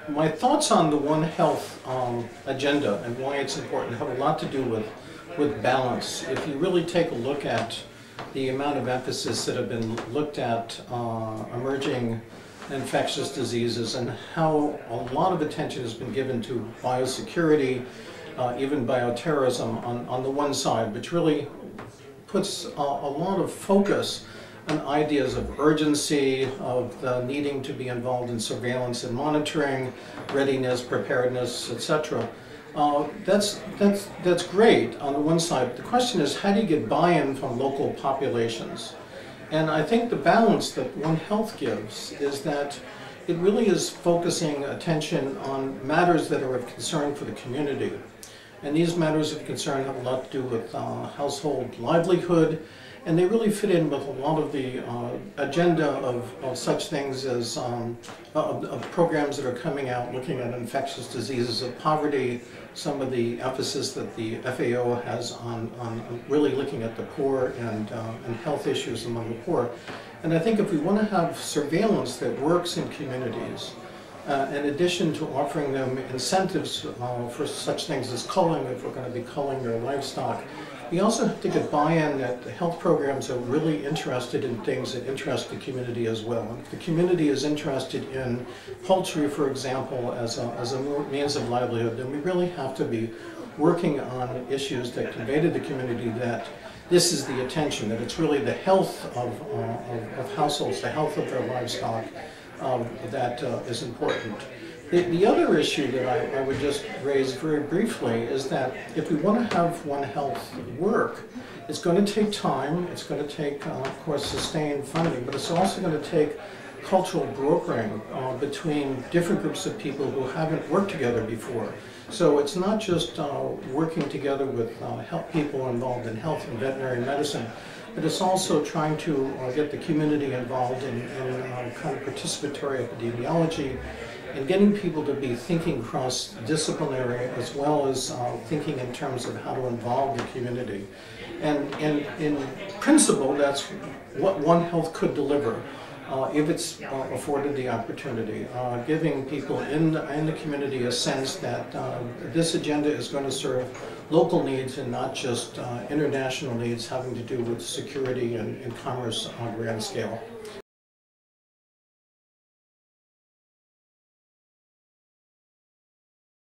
My thoughts on the One Health agenda and why it's important have a lot to do with balance. If you really take a look at the amount of emphasis that have been looked at emerging infectious diseases and how a lot of attention has been given to biosecurity, even bioterrorism on the one side, which really puts a lot of focus on ideas of urgency, of the needing to be involved in surveillance and monitoring, readiness, preparedness, etc. That's great on the one side, but the question is, how do you get buy-in from local populations? And I think the balance that One Health gives is that it really is focusing attention on matters that are of concern for the community. And these matters of concern have a lot to do with household livelihood, and they really fit in with a lot of the agenda of such things as of programs that are coming out looking at infectious diseases of poverty, some of the emphasis that the FAO has on really looking at the poor and health issues among the poor. And I think if we want to have surveillance that works in communities, in addition to offering them incentives for such things as culling, if we're going to be culling their livestock, we also have to get buy-in that the health programs are really interested in things that interest the community as well. And if the community is interested in poultry, for example, as a means of livelihood, then we really have to be working on issues that convey to the community that this is the attention, that it's really the health of households, the health of their livestock, that is important. The other issue that I would just raise very briefly is that if we want to have One Health work, it's going to take time, it's going to take, of course, sustained funding, but it's also going to take cultural brokering between different groups of people who haven't worked together before. So it's not just working together with people involved in health and veterinary medicine, but it's also trying to get the community involved in kind of participatory epidemiology and getting people to be thinking cross-disciplinary as well as thinking in terms of how to involve the community. And in principle, that's what One Health could deliver if it's afforded the opportunity, giving people in the community a sense that this agenda is going to serve local needs and not just international needs having to do with security and commerce on a grand scale.